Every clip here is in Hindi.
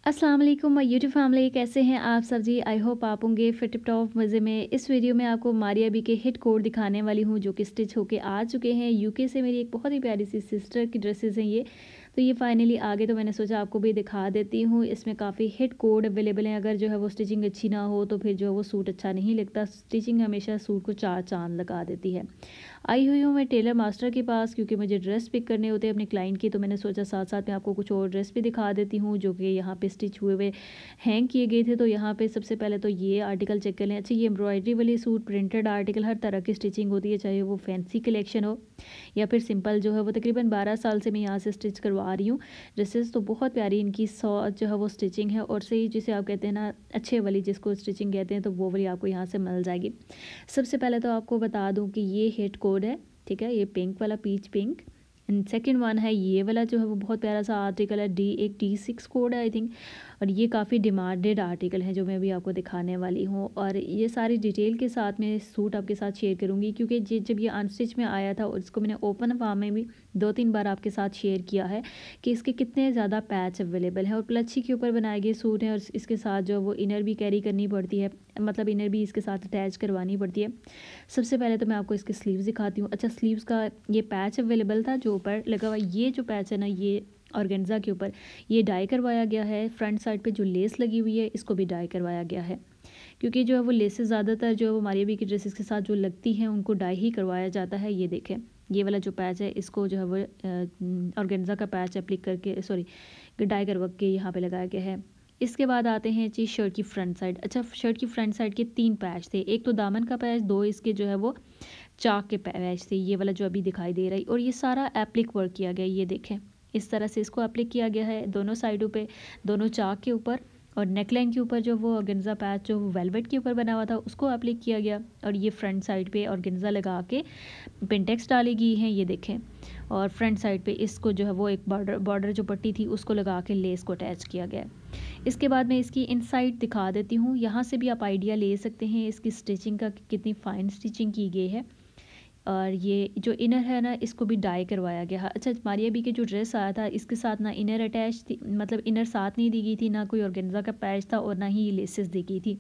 अस्सलाम वालेकुम माय यूट्यूब फैमिली, कैसे हैं आप सब जी। आई होप आप होंगे फिट टिप टॉप मज़े में। इस वीडियो में आपको मारिया बी के हिट कोड दिखाने वाली हूँ जो कि स्टिच होके आ चुके हैं यूके से। मेरी एक बहुत ही प्यारी सी सिस्टर की ड्रेसेस हैं ये, तो ये फाइनली आ गए, तो मैंने सोचा आपको भी दिखा देती हूँ। इसमें काफ़ी हिट कोड अवेलेबल हैं। अगर जो है वो स्टिचिंग अच्छी ना हो तो फिर जो है वो सूट अच्छा नहीं लगता। स्टिचिंग हमेशा सूट को चार चांद लगा देती है। आई हुई हूँ मैं टेलर मास्टर के पास क्योंकि मुझे ड्रेस पिक करने होते हैं अपने क्लाइंट की, तो मैंने सोचा साथ साथ में आपको कुछ और ड्रेस भी दिखा देती हूँ जो कि यहाँ पे स्टिच हुए हुए हैंग किए गए थे। तो यहाँ पे सबसे पहले तो ये आर्टिकल चेक कर लें। अच्छा, ये एम्ब्रॉयडरी वाली सूट, प्रिंटेड आर्टिकल, हर तरह की स्टिचिंग होती है, चाहे वो फैंसी कलेक्शन हो या फिर सिंपल जो है वो। तकरीबन 12 साल से मैं यहाँ से स्टिच करवा रही हूँ ड्रेसेस, तो बहुत प्यारी इनकी जो है वो स्टिचिंग है। और सही जिसे आप कहते हैं ना अच्छे वाली, जिसको स्टिचिंग कहते हैं, तो वो वाली आपको यहाँ से मिल जाएगी। सबसे पहले तो आपको बता दूँ कि ये हिट कोड है, ठीक है। ये पिंक वाला, peach pink. And second one है ये वाला जो है वो बहुत प्यारा सा आर्टिकल है, एक D6 कोड है आई थिंक। और ये काफ़ी डिमांडेड आर्टिकल है जो मैं अभी आपको दिखाने वाली हूँ। और ये सारी डिटेल के साथ मैं सूट आपके साथ शेयर करूँगी क्योंकि जब ये अनस्टिच में आया था और इसको मैंने ओपन फार्म में भी 2-3 बार आपके साथ शेयर किया है कि इसके कितने ज़्यादा पैच अवेलेबल हैं। और प्लच्छी के ऊपर बनाए गए सूट हैं और इसके साथ जो वो इनर भी कैरी करनी पड़ती है, मतलब इनर भी इसके साथ अटैच करवानी पड़ती है। सबसे पहले तो मैं आपको इसके स्लीव्स दिखाती हूँ। अच्छा, स्लीव्स का ये पैच अवेलेबल था जो ऊपर लगा हुआ। ये जो पैच है ना, ये ऑर्गेन्जा के ऊपर ये डाई करवाया गया है। फ्रंट साइड पे जो लेस लगी हुई है इसको भी डाई करवाया गया है, क्योंकि जो है वो लेसेस ज़्यादातर जो है वो मारिया बी की ड्रेसेस के साथ जो लगती हैं उनको डाई ही करवाया जाता है। ये देखें, ये वाला जो पैच है इसको जो है वो ऑर्गेन्जा का पैच एप्लिक करके, सॉरी, डाई करवा के यहाँ पे लगाया गया है। इसके बाद आते हैं जी शर्ट की फ्रंट साइड। अच्छा, शर्ट की फ्रंट साइड के 3 पैच थे, एक तो दामन का पैच, 2 इसके जो है वो चाक के पैच थे, ये वाला जो अभी दिखाई दे रहा है। और ये सारा एप्लिक वर्क किया गया है, ये देखें इस तरह से इसको एप्लिक किया गया है दोनों साइडों पे, दोनों चाक के ऊपर। और नेकलाइन के ऊपर जो वो ऑर्गेन्जा पैच जो वेलवेट के ऊपर बना हुआ था उसको एप्लिक किया गया। और ये फ्रंट साइड पे ऑर्गेन्जा लगा के पिंटेक्स डाली गई हैं, ये देखें। और फ्रंट साइड पे इसको जो है वो एक बॉर्डर जो पट्टी थी उसको लगा के लेस को अटैच किया गया। इसके बाद मैं इसकी इनसाइड दिखा देती हूँ। यहाँ से भी आप आइडिया ले सकते हैं इसकी स्टिचिंग का कि कितनी फ़ाइन स्टिचिंग की गई है। और ये जो इनर है ना इसको भी डाई करवाया गया है। अच्छा, मारिया बी के जो ड्रेस आया था इसके साथ ना इनर अटैच थी, मतलब इनर साथ नहीं दी गई थी, ना कोई ऑर्गेन्जा का पैच था और ना ही ये लेसेस दी गई थी।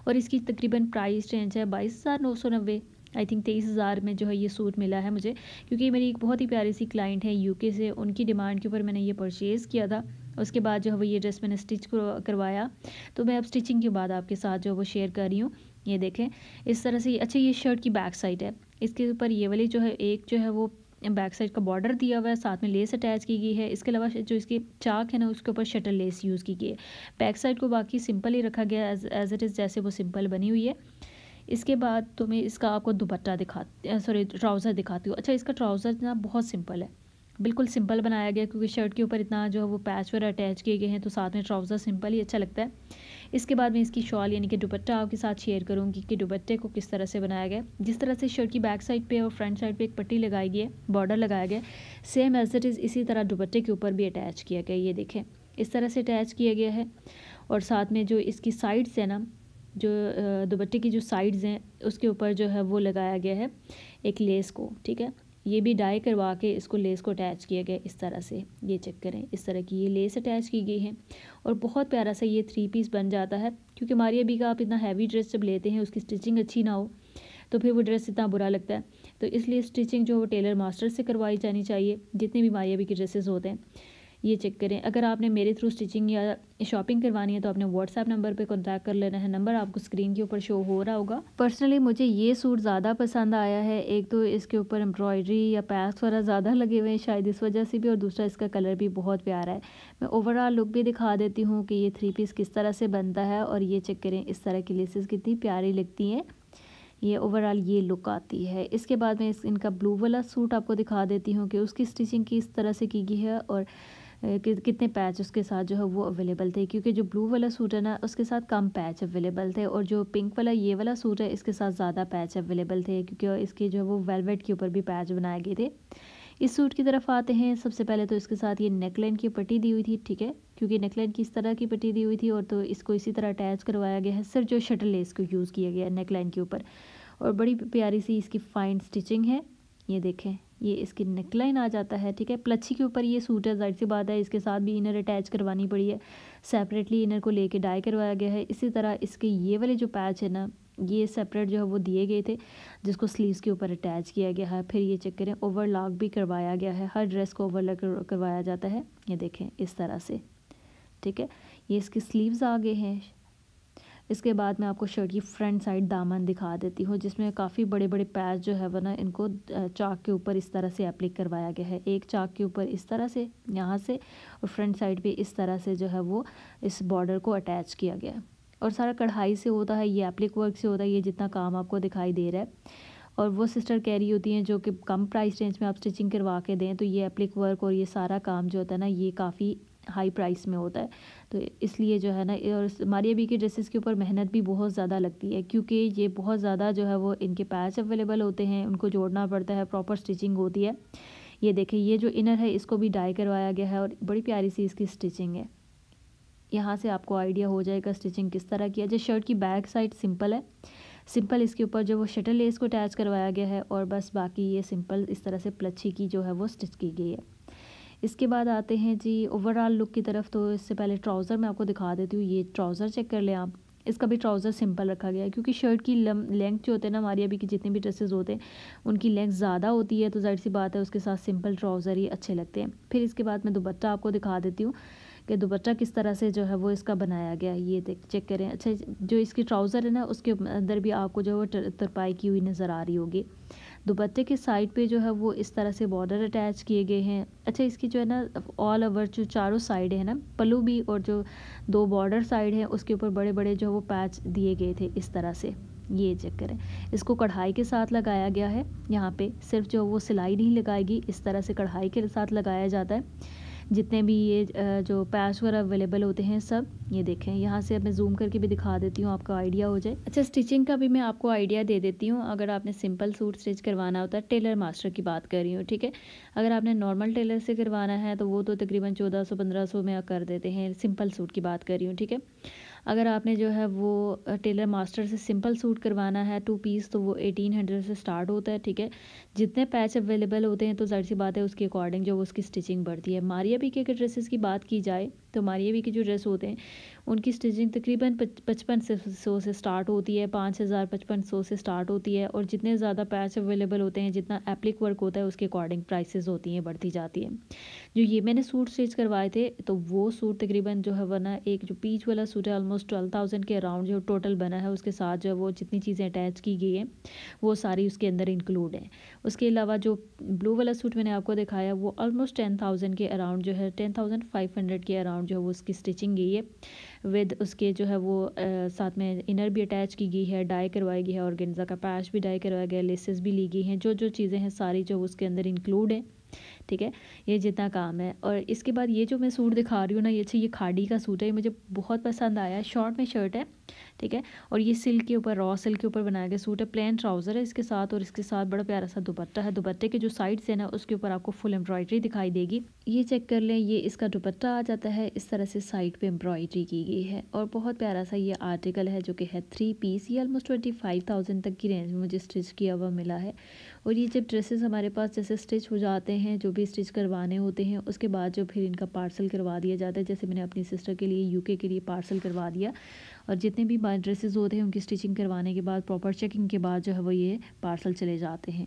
और इसकी तकरीबन प्राइस रेंज है 22,990, आई थिंक 23,000 में जो है ये सूट मिला है मुझे, क्योंकि मेरी एक बहुत ही प्यारी सी क्लाइंट है यूके से, उनकी डिमांड के ऊपर मैंने ये परचेज़ किया था। उसके बाद जो है वो ये ड्रेस मैंने स्टिच करवाया, तो मैं अब स्टिचिंग के बाद आपके साथ जो है वो शेयर कर रही हूँ। ये देखें इस तरह से। अच्छा, ये शर्ट की बैक साइड है, इसके ऊपर ये वाली जो है एक जो है वो बैक साइड का बॉर्डर दिया हुआ है, साथ में लेस अटैच की गई है। इसके अलावा जो इसकी चाक है ना उसके ऊपर शटल लेस यूज़ की गई है। बैक साइड को बाकी सिंपल ही रखा गया एज इट इज़, जैसे वो सिंपल बनी हुई है। इसके बाद तो मैं इसका आपको दुपट्टा सॉरी ट्राउज़र दिखाती हूँ। अच्छा, इसका ट्राउज़र ना बहुत सिंपल है, बिल्कुल सिंपल बनाया गया, क्योंकि शर्ट के ऊपर इतना जो है वो पैच वगैरह अटैच किए गए हैं, तो साथ में ट्राउज़र सिंपल ही अच्छा लगता है। इसके बाद मैं इसकी शॉल यानी कि दुपट्टा आपके साथ शेयर करूँगी कि दुपट्टे को किस तरह से बनाया गया। जिस तरह से शर्ट की बैक साइड पे और फ्रंट साइड पे एक पट्टी लगाई गई है, बॉर्डर लगाया गया, सेम एज इट इज़ इसी तरह दुपट्टे के ऊपर भी अटैच किया गया। ये देखें इस तरह से अटैच किया गया है। और साथ में जो इसकी साइड्स है ना, जो दुपट्टे की जो साइड्स हैं उसके ऊपर जो है वो लगाया गया है एक लेस को, ठीक है। ये भी डाई करवा के इसको लेस को अटैच किया गया इस तरह से। ये चेक करें, इस तरह की ये लेस अटैच की गई है और बहुत प्यारा सा ये 3 पीस बन जाता है। क्योंकि मारिया बी का आप इतना हैवी ड्रेस जब लेते हैं उसकी स्टिचिंग अच्छी ना हो तो फिर वो ड्रेस इतना बुरा लगता है, तो इसलिए स्टिचिंग जो वो टेलर मास्टर से करवाई जानी चाहिए जितने भी मारिया बी के ड्रेसेस होते हैं। ये चेक करें, अगर आपने मेरे थ्रू स्टिचिंग या शॉपिंग करवानी है तो आपने व्हाट्सएप नंबर पे कांटेक्ट कर लेना है। नंबर आपको स्क्रीन के ऊपर शो हो रहा होगा। पर्सनली मुझे ये सूट ज़्यादा पसंद आया है। एक तो इसके ऊपर एम्ब्रॉयडरी या पैच वगैरह ज़्यादा लगे हुए हैं शायद इस वजह से भी, और दूसरा इसका कलर भी बहुत प्यारा है। मैं ओवरऑल लुक भी दिखा देती हूँ कि ये 3 पीस किस तरह से बनता है। और ये चेक करें इस तरह की लेसेस कितनी प्यारी लगती हैं। ये ओवरऑल ये लुक आती है। इसके बाद मैं इनका ब्लू वाला सूट आपको दिखा देती हूँ कि उसकी स्टिचिंग किस तरह से की गई है और कितने पैच उसके साथ जो है वो अवेलेबल थे, क्योंकि जो ब्लू वाला सूट है ना उसके साथ कम पैच अवेलेबल थे, और जो पिंक वाला ये वाला सूट है इसके साथ ज़्यादा पैच अवेलेबल थे, क्योंकि इसके जो है वो वेलवेट के ऊपर भी पैच बनाए गए थे। इस सूट की तरफ आते हैं। सबसे पहले तो इसके साथ ये नेकलाइन की पट्टी दी हुई थी, ठीक है, क्योंकि नेकलाइन की इस तरह की पट्टी दी हुई थी, और तो इसको इसी तरह अटैच करवाया गया है। सिर्फ जो शटल लेस को यूज़ किया गया है नेकलाइन के ऊपर, और बड़ी प्यारी सी इसकी फाइन स्टिचिंग है। ये देखें ये इसकी नेकलाइन आ जाता है, ठीक है। प्लच्छी के ऊपर ये सूट है, जाहिर सी बात है इसके साथ भी इनर अटैच करवानी पड़ी है, सेपरेटली इनर को लेके डाई करवाया गया है। इसी तरह इसके ये वाले जो पैच है ना, ये सेपरेट जो है वो दिए गए थे, जिसको स्लीव्स के ऊपर अटैच किया गया है। फिर ये चेक करें, ओवरलॉक भी करवाया गया है, हर ड्रेस को ओवरलॉक करवाया जाता है, ये देखें इस तरह से, ठीक है। ये इसकी स्लीव्स आ गए हैं। इसके बाद मैं आपको शर्ट की फ्रंट साइड दामन दिखा देती हूँ, जिसमें काफ़ी बड़े बड़े पैच जो है वो ना, इनको चाक के ऊपर इस तरह से एप्लिक करवाया गया है। एक चाक के ऊपर इस तरह से यहाँ से, और फ्रंट साइड पे इस तरह से जो है वो इस बॉर्डर को अटैच किया गया है। और सारा कढ़ाई से होता है, ये एप्लिक वर्क से होता है, ये जितना काम आपको दिखाई दे रहा है। और वो सिस्टर कह रही होती हैं जो कि कम प्राइस रेंज में आप स्टिचिंग करवा के दें, तो ये एप्लिक वर्क और ये सारा काम जो होता है ना, ये काफ़ी हाई प्राइस में होता है। तो इसलिए जो है ना, और मारिया बी के ड्रेसेस के ऊपर मेहनत भी बहुत ज़्यादा लगती है, क्योंकि ये बहुत ज़्यादा जो है वो इनके पैच अवेलेबल होते हैं, उनको जोड़ना पड़ता है, प्रॉपर स्टिचिंग होती है। ये देखें, ये जो इनर है इसको भी डाई करवाया गया है, और बड़ी प्यारी सी इसकी स्टिचिंग है। यहाँ से आपको आइडिया हो जाएगा स्टिचिंग किस तरह की है। जो शर्ट की बैक साइड सिंपल है, सिंपल इसके ऊपर जो वो शटल लेस को अटैच करवाया गया है, और बस बाकी ये सिंपल इस तरह से प्लच्छी की जो है वो स्टिच की गई है। इसके बाद आते हैं जी ओवरऑल लुक की तरफ। तो इससे पहले ट्राउज़र मैं आपको दिखा देती हूँ, ये ट्राउज़र चेक कर लें आप। इसका भी ट्राउज़र सिंपल रखा गया है, क्योंकि शर्ट की लेंथ जो होते हैं ना, हमारी अभी की जितने भी ड्रेसेस होते हैं उनकी लेंथ ज़्यादा होती है, तो जाहिर सी बात है उसके साथ सिंपल ट्राउज़र ही अच्छे लगते हैं। फिर इसके बाद मैं दुपट्टा आपको दिखा देती हूँ कि दुपट्टा किस तरह से जो है वो इसका बनाया गया है। ये देख चेक करें। अच्छा, जो इसकी ट्राउज़र है ना, उसके अंदर भी आपको जो है वो तरपाई की हुई नज़र आ रही होगी। दुपट्टे के साइड पे जो है वो इस तरह से बॉर्डर अटैच किए गए हैं। अच्छा, इसकी जो है ना ऑल ओवर जो चारों साइड है ना, पल्लू भी और जो दो बॉर्डर साइड है उसके ऊपर बड़े बड़े जो वो पैच दिए गए थे इस तरह से। ये चेक करें, इसको कढ़ाई के साथ लगाया गया है। यहाँ पे सिर्फ जो वो सिलाई नहीं लगाएगी, इस तरह से कढ़ाई के साथ लगाया जाता है। जितने भी ये जो पैच वगैरह अवेलेबल होते हैं सब, ये देखें। यहाँ से अब मैं जूम करके भी दिखा देती हूँ, आपका आइडिया हो जाए। अच्छा, स्टिचिंग का भी मैं आपको आइडिया दे देती हूँ। अगर आपने सिंपल सूट स्टिच करवाना होता है, टेलर मास्टर की बात कर रही हूँ, ठीक है। अगर आपने नॉर्मल टेलर से करवाना है तो वो तो तकरीबन 1400-1500 में कर देते हैं, सिंपल सूट की बात कर रही हूँ, ठीक है। अगर आपने जो है वो टेलर मास्टर से सिंपल सूट करवाना है 2 पीस, तो वो 1800 से स्टार्ट होता है, ठीक है। जितने पैच अवेलेबल होते हैं तो जाहिर सी बात है उसके अकॉर्डिंग जो उसकी स्टिचिंग बढ़ती है। मारिया बी के ड्रेसेस की बात की जाए तो मारिया बी के जो ड्रेस होते हैं उनकी स्टिचिंग तकरीबन 5500 से स्टार्ट होती है, 5000-5500 से स्टार्ट होती है। और जितने ज़्यादा पैच अवेलेबल होते हैं, जितना एप्लिक वर्क होता है, उसके अकॉर्डिंग प्राइसेस होती हैं, बढ़ती जाती हैं। जो ये मैंने सूट स्टिच करवाए थे, तो वो सूट तकरीबन जो है वरना एक जो पीच वाला सूट है ऑलमोस्ट 12,000 के अराउंड जो टोटल बना है, उसके साथ जो वो जितनी चीज़ें अटैच की गई हैं वो सारी उसके अंदर इंक्लूड है। उसके अलावा जो ब्लू वाला सूट मैंने आपको दिखाया वो ऑलमोस्ट 10,000 के अराउंड जो है, 10,500 के अराउंड जो है वो उसकी स्टिचिंग गई है। विद उसके जो है वो साथ में इनर भी अटैच की गई है, डाई करवाई गई है, और गेंजा का पैच भी डाई करवाया गया, लेसेस भी ली गई हैं, जो जो चीज़ें हैं सारी जो उसके अंदर इंक्लूड है, ठीक है। ये जितना काम है। और इसके बाद ये जो मैं सूट दिखा रही हूँ ना, ये खाड़ी का सूट है, ये मुझे बहुत पसंद आया। शॉर्ट में शर्ट है, ठीक है। और ये सिल्क के ऊपर, रॉ सिल्क के ऊपर बनाया गया सूट है। प्लेन ट्राउज़र है इसके साथ, और इसके साथ बड़ा प्यारा सा दुपट्टा है। दुपट्टे के जो साइड से ना उसके ऊपर आपको फुल एम्ब्रॉयडरी दिखाई देगी। ये चेक कर लें, ये इसका दुपट्टा आ जाता है, इस तरह से साइड पे एम्ब्रॉयडरी की गई है। और बहुत प्यारा सा ये आर्टिकल है जो कि है 3 पीस। ये ऑलमोस्ट 25,000 तक की रेंज में मुझे स्टिच किया हुआ मिला है। और ये जब ड्रेसेस हमारे पास जैसे स्टिच हो जाते हैं, जो भी स्टिच करवाने होते हैं, उसके बाद जो फिर इनका पार्सल करवा दिया जाता है। जैसे मैंने अपनी सिस्टर के लिए यूके के लिए पार्सल करवा दिया, और जितने भी ड्रेसेस होते हैं उनकी स्टिचिंग करवाने के बाद, प्रॉपर चेकिंग के बाद जो है वो ये पार्सल चले जाते हैं।